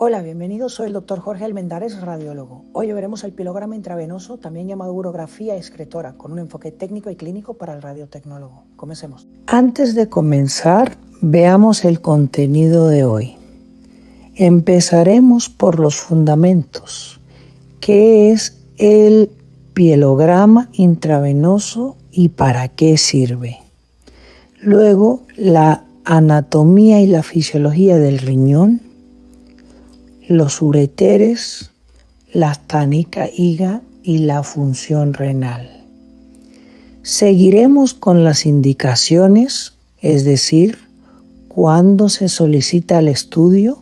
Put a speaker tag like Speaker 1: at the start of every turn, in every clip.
Speaker 1: Hola, bienvenidos. Soy el doctor Jorge Almendares, radiólogo. Hoy veremos el pielograma intravenoso, también llamado urografía excretora, con un enfoque técnico y clínico para el radiotecnólogo. Comencemos. Antes de comenzar, veamos el contenido de hoy. Empezaremos por los fundamentos. ¿Qué es el pielograma intravenoso y para qué sirve? Luego, la anatomía y la fisiología del riñón, los ureteres, la tánica higa y la función renal. Seguiremos con las indicaciones, es decir, cuándo se solicita el estudio,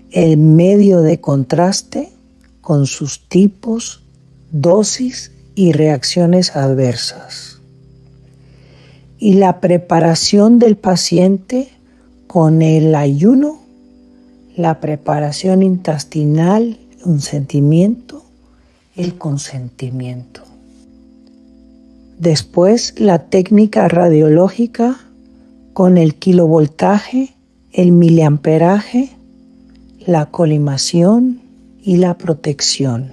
Speaker 1: el medio de contraste con sus tipos, dosis y reacciones adversas. Y la preparación del paciente con el ayuno, la preparación intestinal, un sentimiento, el consentimiento. Después, la técnica radiológica con el kilovoltaje, el miliamperaje, la colimación y la protección.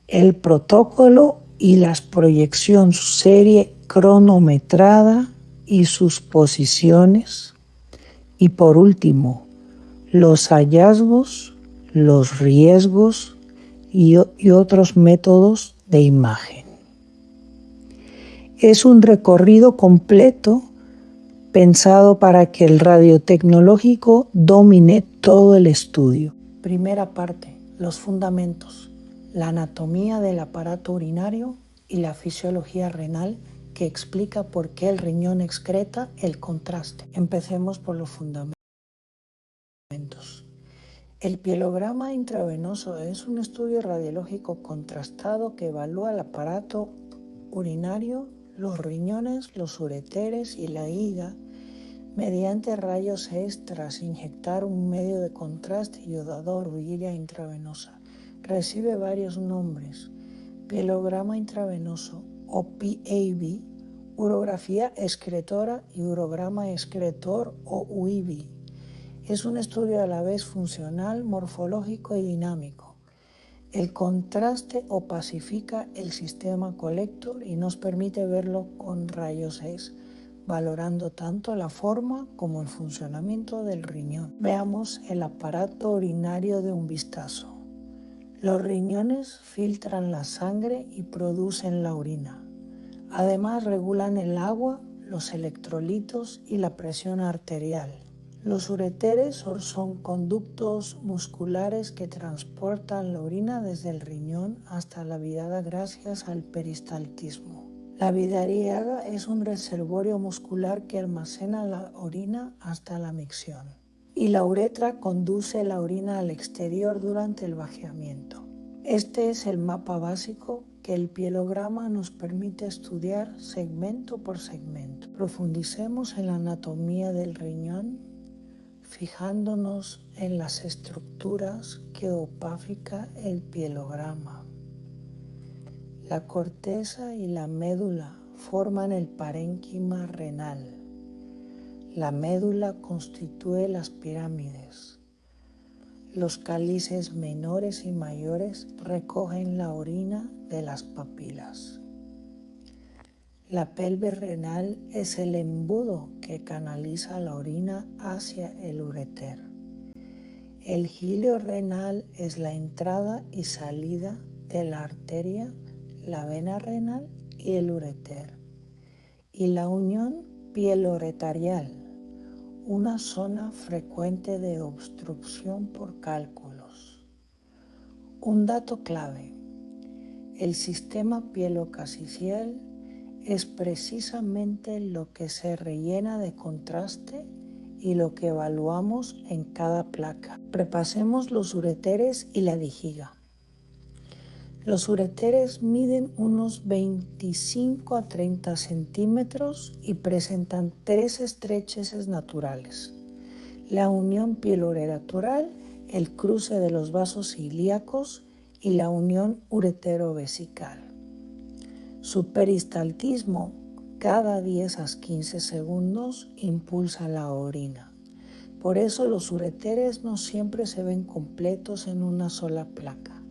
Speaker 1: El protocolo y las proyección serie cronometrada y sus posiciones. Y por último, los hallazgos, los riesgos y otros métodos de imagen. Es un recorrido completo pensado para que el radiotecnológico domine todo el estudio. Primera parte, los fundamentos, la anatomía del aparato urinario y la fisiología renal que explica por qué el riñón excreta el contraste. Empecemos por los fundamentos. El pielograma intravenoso es un estudio radiológico contrastado que evalúa el aparato urinario, los riñones, los ureteres y la higa mediante rayos X tras inyectar un medio de contraste iodador o guía intravenosa. Recibe varios nombres: pielograma intravenoso o PAV, urografía excretora y urograma excretor o UIV. Es un estudio a la vez funcional, morfológico y dinámico. El contraste opacifica el sistema colector y nos permite verlo con rayos X, valorando tanto la forma como el funcionamiento del riñón. Veamos el aparato urinario de un vistazo. Los riñones filtran la sangre y producen la orina. Además, regulan el agua, los electrolitos y la presión arterial. Los ureteres son conductos musculares que transportan la orina desde el riñón hasta la vidada gracias al peristaltismo. La vidariaga es un reservorio muscular que almacena la orina hasta la micción. Y la uretra conduce la orina al exterior durante el vaciamiento. Este es el mapa básico que el pielograma nos permite estudiar segmento por segmento. Profundicemos en la anatomía del riñón, fijándonos en las estructuras que opacifica el pielograma. La corteza y la médula forman el parénquima renal. La médula constituye las pirámides. Los cálices menores y mayores recogen la orina de las papilas. La pelvis renal es el embudo que canaliza la orina hacia el ureter. El gilio renal es la entrada y salida de la arteria, la vena renal y el ureter. Y la unión pielouretarial, una zona frecuente de obstrucción por cálculos. Un dato clave: el sistema pielocasicial es precisamente lo que se rellena de contraste y lo que evaluamos en cada placa. Repasemos los ureteres y la vejiga. Los ureteres miden unos 25 a 30 centímetros y presentan 3 estrecheces naturales: la unión pielouretral, el cruce de los vasos ilíacos y la unión uretero-vesical. Su peristaltismo cada 10 a 15 segundos impulsa la orina. Por eso los ureteres no siempre se ven completos en una sola placa.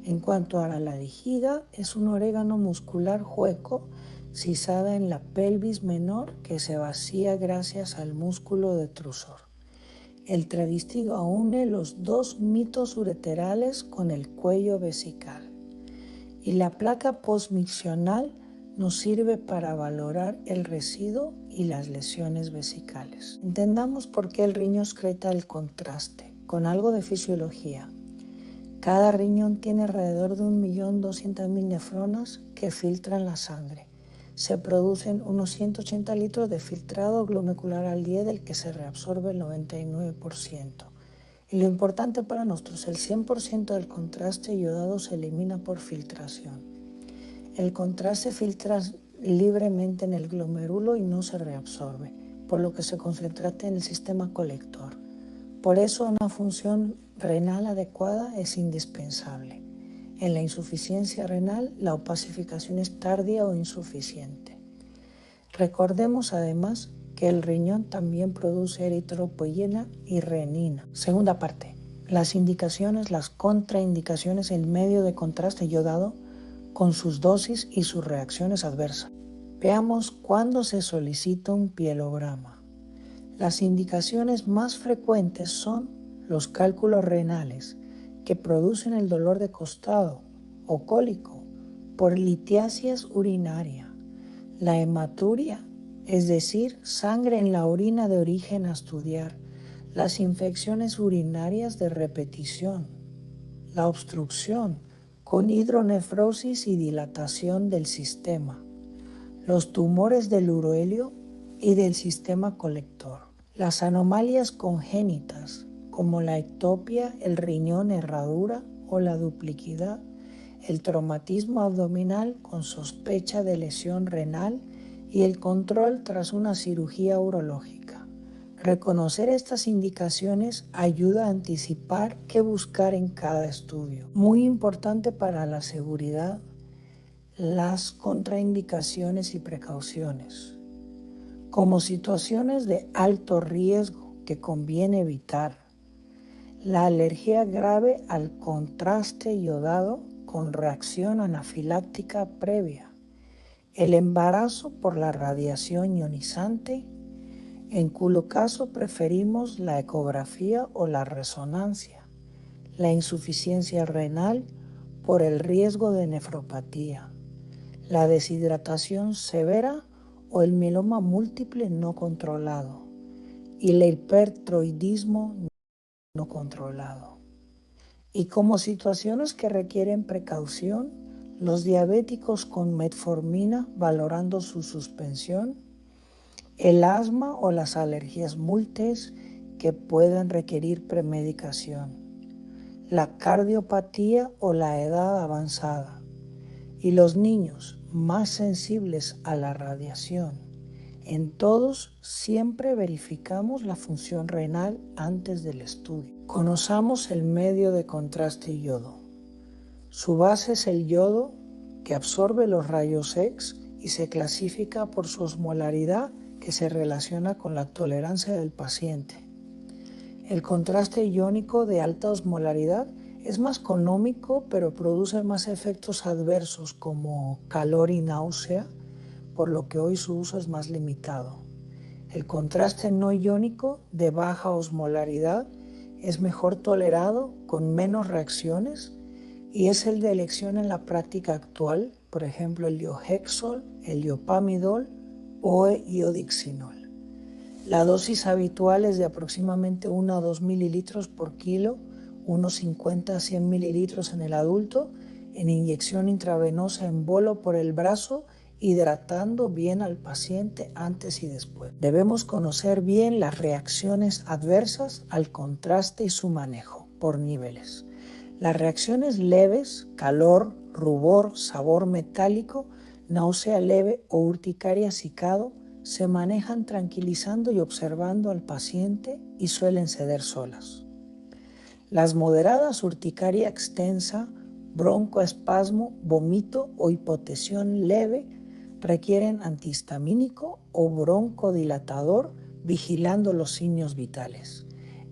Speaker 1: En cuanto a la vejiga, es un orégano muscular hueco cisada en la pelvis menor que se vacía gracias al músculo detrusor. El travístigo une los dos mitos ureterales con el cuello vesical. Y la placa postmiccional nos sirve para valorar el residuo y las lesiones vesicales. Entendamos por qué el riñón excreta el contraste, con algo de fisiología. Cada riñón tiene alrededor de 1.200.000 nefronas que filtran la sangre. Se producen unos 180 litros de filtrado glomerular al día, del que se reabsorbe el 99%. Y lo importante para nosotros, el 100% del contraste iodado se elimina por filtración. El contraste filtra libremente en el glomérulo y no se reabsorbe, por lo que se concentra en el sistema colector. Por eso una función renal adecuada es indispensable. En la insuficiencia renal, la opacificación es tardía o insuficiente. Recordemos además que el riñón también produce eritropoyetina y renina. Segunda parte, las indicaciones, las contraindicaciones en medio de contraste iodado con sus dosis y sus reacciones adversas. Veamos cuándo se solicita un pielograma. Las indicaciones más frecuentes son los cálculos renales, que producen el dolor de costado o cólico por litiasis urinaria, la hematuria, es decir, sangre en la orina de origen a estudiar, las infecciones urinarias de repetición, la obstrucción con hidronefrosis y dilatación del sistema, los tumores del uroelio y del sistema colector, las anomalias congénitas como la ectopia, el riñón herradura o la duplicidad, el traumatismo abdominal con sospecha de lesión renal y el control tras una cirugía urológica. Reconocer estas indicaciones ayuda a anticipar qué buscar en cada estudio. Muy importante para la seguridad, las contraindicaciones y precauciones. Como situaciones de alto riesgo que conviene evitar: la alergia grave al contraste iodado con reacción anafiláctica previa, el embarazo por la radiación ionizante, en cuyo caso preferimos la ecografía o la resonancia, la insuficiencia renal por el riesgo de nefropatía, la deshidratación severa o el mieloma múltiple no controlado y el hipertiroidismo no controlado. Y como situaciones que requieren precaución, los diabéticos con metformina valorando su suspensión, el asma o las alergias múltiples que pueden requerir premedicación, la cardiopatía o la edad avanzada, y los niños más sensibles a la radiación. En todos siempre verificamos la función renal antes del estudio. Conozcamos el medio de contraste yodo. Su base es el yodo, que absorbe los rayos X y se clasifica por su osmolaridad, que se relaciona con la tolerancia del paciente. El contraste iónico de alta osmolaridad es más económico, pero produce más efectos adversos como calor y náusea, por lo que hoy su uso es más limitado. El contraste no iónico de baja osmolaridad es mejor tolerado, con menos reacciones, y es el de elección en la práctica actual, por ejemplo el diohexol, el diopamidol o el iodixinol. La dosis habitual es de aproximadamente 1 a 2 mililitros por kilo, unos 50 a 100 mililitros en el adulto, en inyección intravenosa en bolo por el brazo, hidratando bien al paciente antes y después. Debemos conocer bien las reacciones adversas al contraste y su manejo por niveles. Las reacciones leves, calor, rubor, sabor metálico, náusea leve o urticaria zicado, se manejan tranquilizando y observando al paciente y suelen ceder solas. Las moderadas, urticaria extensa, broncoespasmo, vómito o hipotensión leve, requieren antihistamínico o broncodilatador vigilando los signos vitales.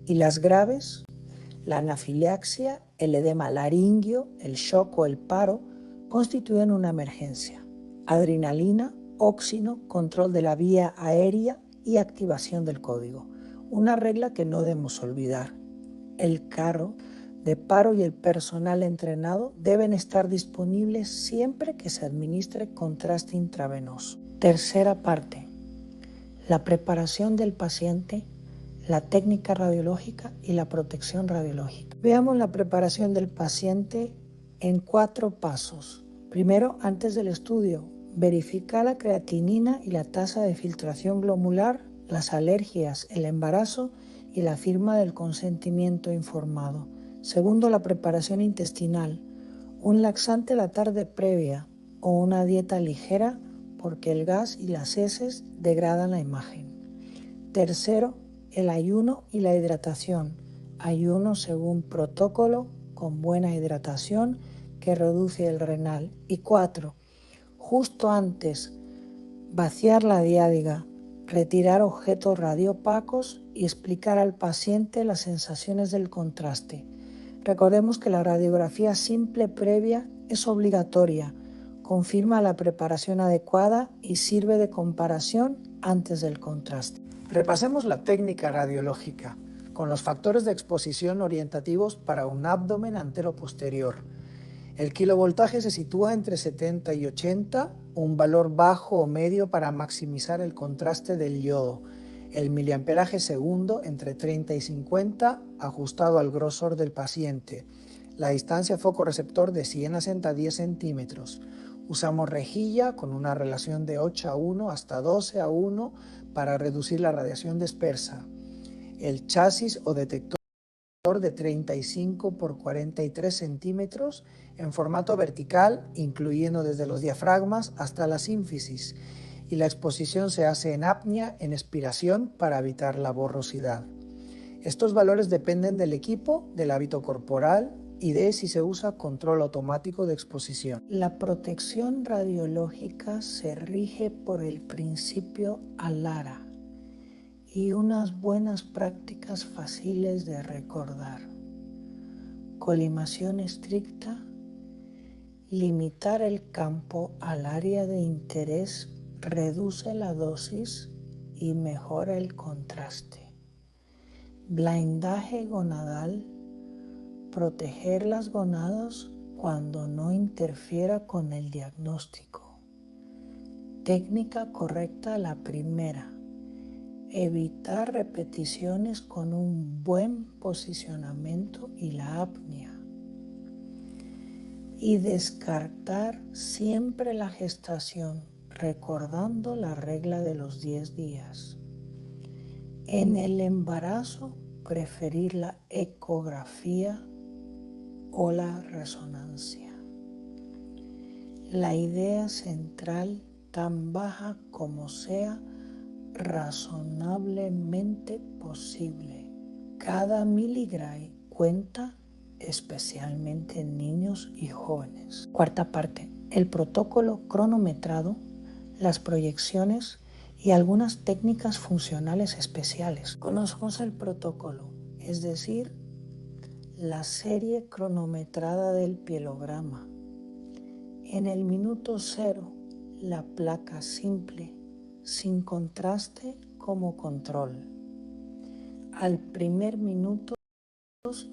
Speaker 1: y las graves, la anafilaxia, el edema laringio, el shock o el paro, constituyen una emergencia. Adrenalina, óxino, control de la vía aérea y activación del código. Una regla que no debemos olvidar. El carro de paro y el personal entrenado deben estar disponibles siempre que se administre contraste intravenoso. Tercera parte. La preparación del paciente, la técnica radiológica y la protección radiológica. Veamos la preparación del paciente en 4 pasos. Primero, antes del estudio, verificar la creatinina y la tasa de filtración glomerular, las alergias, el embarazo y la firma del consentimiento informado. Segundo, la preparación intestinal, un laxante la tarde previa o una dieta ligera porque el gas y las heces degradan la imagen. Tercero, el ayuno y la hidratación. Ayuno según protocolo con buena hidratación que reduce el renal. Y 4, justo antes, vaciar la diádiga, retirar objetos radiopacos y explicar al paciente las sensaciones del contraste. Recordemos que la radiografía simple previa es obligatoria, confirma la preparación adecuada y sirve de comparación antes del contraste. Repasemos la técnica radiológica con los factores de exposición orientativos para un abdomen antero-posterior. El kilovoltaje se sitúa entre 70 y 80, un valor bajo o medio para maximizar el contraste del yodo. El miliamperaje segundo entre 30 y 50, ajustado al grosor del paciente. La distancia foco-receptor de 100 a 10 centímetros. Usamos rejilla con una relación de 8:1 hasta 12:1 para reducir la radiación dispersa. El chasis o detector de 35 por 43 centímetros en formato vertical, incluyendo desde los diafragmas hasta la sínfisis, y la exposición se hace en apnea, en expiración, para evitar la borrosidad. Estos valores dependen del equipo, del hábito corporal y de si se usa control automático de exposición. La protección radiológica se rige por el principio ALARA y unas buenas prácticas fáciles de recordar. Colimación estricta, limitar el campo al área de interés reduce la dosis y mejora el contraste. Blindaje gonadal, proteger las gonadas cuando no interfiera con el diagnóstico. Técnica correcta la primera. Evitar repeticiones con un buen posicionamiento y la apnea. Y descartar siempre la gestación, recordando la regla de los 10 días. En el embarazo, preferir la ecografía o la resonancia. La idea central, tan baja como sea razonablemente posible. Cada miligray cuenta, especialmente en niños y jóvenes. Cuarta parte, el protocolo cronometrado, las proyecciones y algunas técnicas funcionales especiales. Conocemos el protocolo, es decir, la serie cronometrada del pielograma. En el minuto 0, la placa simple, sin contraste como control. Al primer minuto,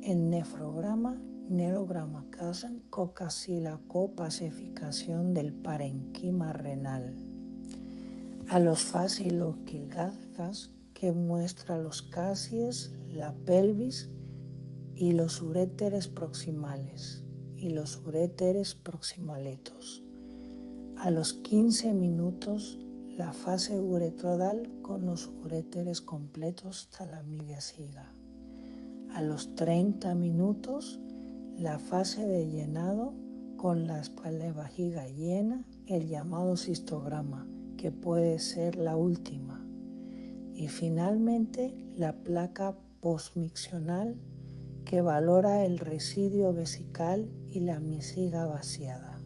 Speaker 1: en nefrograma, neurograma, casan copacificación del parenquima renal. A los fasciloquilatas que muestra los casies, la pelvis y los uréteres proximales y los uréteres proximaletos. A los 15 minutos, la fase uretrodal con los uréteres completos talamidesiga. A los 30 minutos, la fase de llenado con la espalda de vejiga llena, el llamado cistograma, que puede ser la última. Y finalmente, la placa postmiccional que valora el residuo vesical y la misiga vaciada.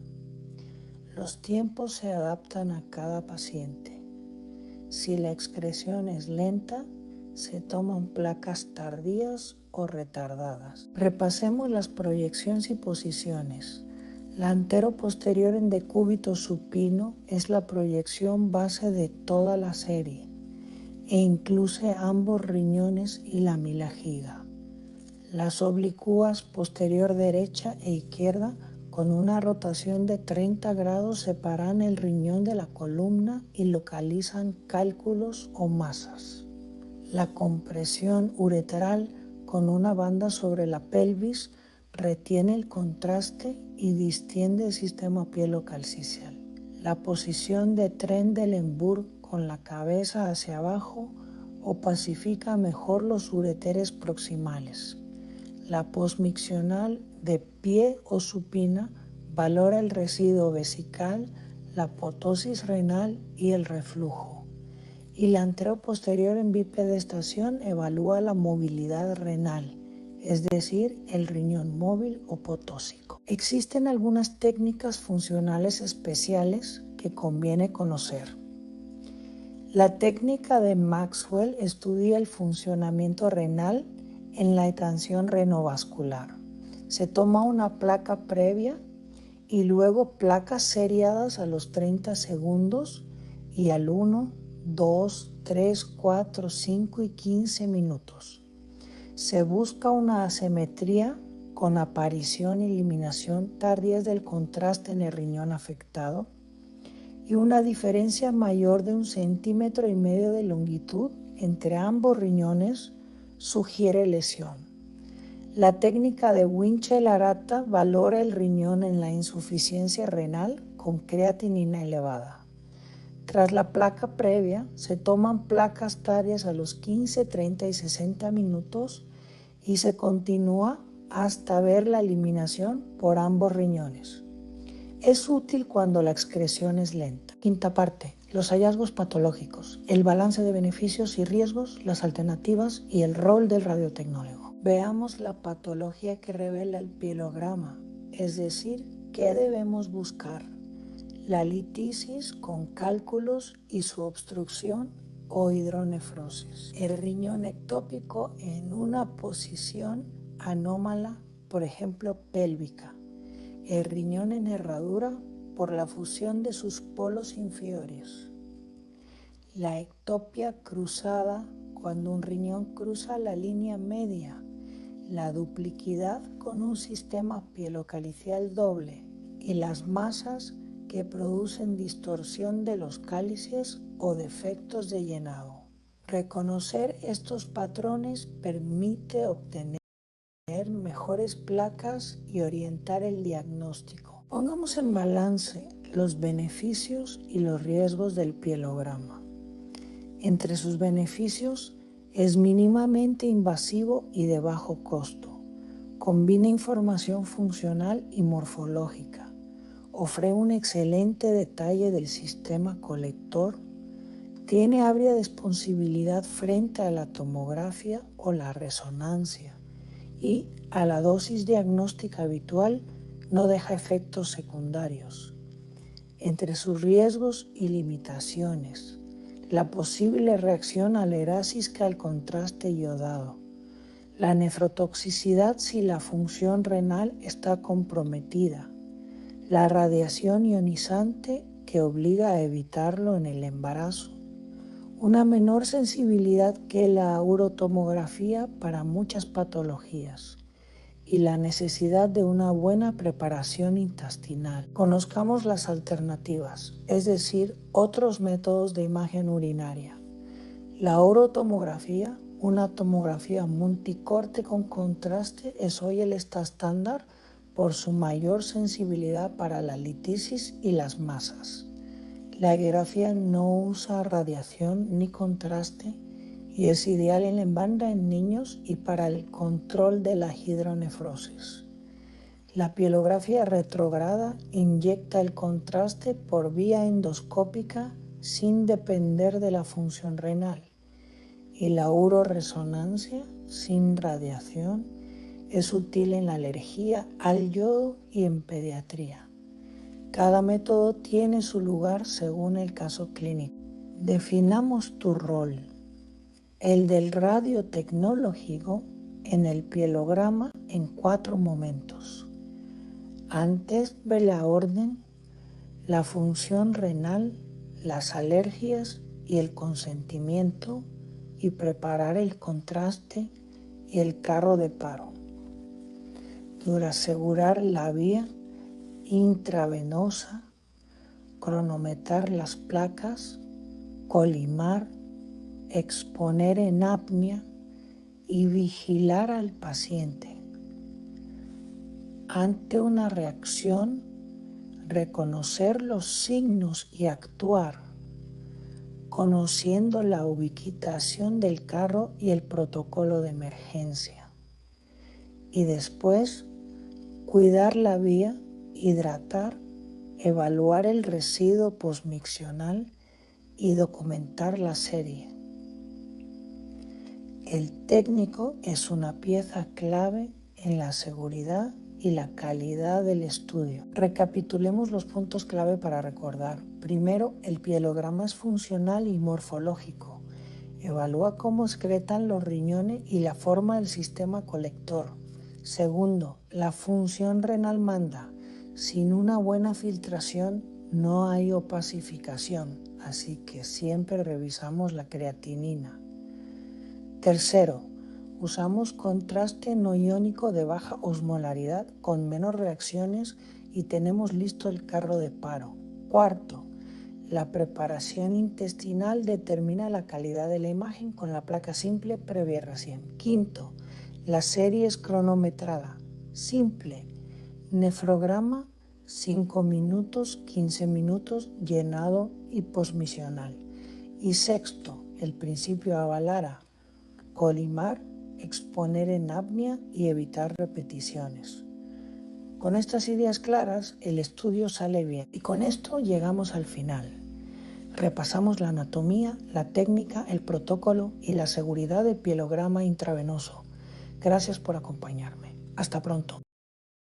Speaker 1: Los tiempos se adaptan a cada paciente. Si la excreción es lenta, se toman placas tardías o retardadas. Repasemos las proyecciones y posiciones. La antero-posterior en decúbito supino es la proyección base de toda la serie e incluye ambos riñones y la milagiga. Las oblicuas posterior derecha e izquierda con una rotación de 30 grados separan el riñón de la columna y localizan cálculos o masas. La compresión uretral con una banda sobre la pelvis retiene el contraste y distiende el sistema pielocalcicial. La posición de Trendelenburg con la cabeza hacia abajo opacifica mejor los ureteres proximales. La posmiccional de pie o supina valora el residuo vesical, la apotosis renal y el reflujo. Y la anteroposterior en bipedestación evalúa la movilidad renal, es decir, el riñón móvil o potósico. Existen algunas técnicas funcionales especiales que conviene conocer. La técnica de Maxwell estudia el funcionamiento renal en la tensión renovascular. Se toma una placa previa y luego placas seriadas a los 30 segundos y al 1, 2, 3, 4, 5 y 15 minutos. Se busca una asimetría con aparición y eliminación tardías del contraste en el riñón afectado y una diferencia mayor de 1,5 centímetros de longitud entre ambos riñones sugiere lesión. La técnica de Winchell-Arata valora el riñón en la insuficiencia renal con creatinina elevada. Tras la placa previa, se toman placas tardías a los 15, 30 y 60 minutos y se continúa hasta ver la eliminación por ambos riñones. Es útil cuando la excreción es lenta. Quinta parte. Los hallazgos patológicos, el balance de beneficios y riesgos, las alternativas y el rol del radiotecnólogo. Veamos la patología que revela el pielograma, es decir, ¿qué debemos buscar? La litisis con cálculos y su obstrucción o hidronefrosis. El riñón ectópico en una posición anómala, por ejemplo pélvica. El riñón en herradura por la fusión de sus polos inferiores. La ectopia cruzada cuando un riñón cruza la línea media. La duplicidad con un sistema pielocalicial doble y las masas que producen distorsión de los cálices o defectos de llenado. Reconocer estos patrones permite obtener mejores placas y orientar el diagnóstico. Pongamos en balance los beneficios y los riesgos del pielograma. Entre sus beneficios es mínimamente invasivo y de bajo costo. Combina información funcional y morfológica. Ofrece un excelente detalle del sistema colector. Tiene amplia disponibilidad frente a la tomografía o la resonancia. Y a la dosis diagnóstica habitual no deja efectos secundarios. Entre sus riesgos y limitaciones, la posible reacción alerásisca al contraste iodado, la nefrotoxicidad si la función renal está comprometida, la radiación ionizante que obliga a evitarlo en el embarazo, una menor sensibilidad que la urotomografía para muchas patologías y la necesidad de una buena preparación intestinal. Conozcamos las alternativas, es decir, otros métodos de imagen urinaria. La urotomografía, una tomografía multicorte con contraste, es hoy el estándar por su mayor sensibilidad para la litisis y las masas. La ecografía no usa radiación ni contraste y es ideal en banda en niños y para el control de la hidronefrosis. La pielografía retrógrada inyecta el contraste por vía endoscópica sin depender de la función renal y la uroresonancia sin radiación es útil en la alergia al yodo y en pediatría. Cada método tiene su lugar según el caso clínico. Definamos tu rol. El del radiotecnológico en el pielograma en 4 momentos. Antes de la orden, la función renal, las alergias y el consentimiento, y preparar el contraste y el carro de paro. Dura asegurar la vía intravenosa, cronometrar las placas, colimar, exponer en apnea y vigilar al paciente. Ante una reacción, reconocer los signos y actuar, conociendo la ubicación del carro y el protocolo de emergencia. Y después, cuidar la vía, hidratar, evaluar el residuo posmiccional y documentar la serie. El técnico es una pieza clave en la seguridad y la calidad del estudio. Recapitulemos los puntos clave para recordar. Primero, el pielograma es funcional y morfológico. Evalúa cómo excretan los riñones y la forma del sistema colector. Segundo, la función renal manda. Sin una buena filtración no hay opacificación, así que siempre revisamos la creatinina. Tercero, usamos contraste no iónico de baja osmolaridad con menos reacciones y tenemos listo el carro de paro. Cuarto, la preparación intestinal determina la calidad de la imagen con la placa simple previa recién. Quinto, la serie es cronometrada, simple, nefrograma 5 minutos, 15 minutos, llenado y posmisional. Y sexto, el principio avalara, colimar, exponer en apnea y evitar repeticiones. Con estas ideas claras, el estudio sale bien. Y con esto llegamos al final. Repasamos la anatomía, la técnica, el protocolo y la seguridad del pielograma intravenoso. Gracias por acompañarme. Hasta pronto.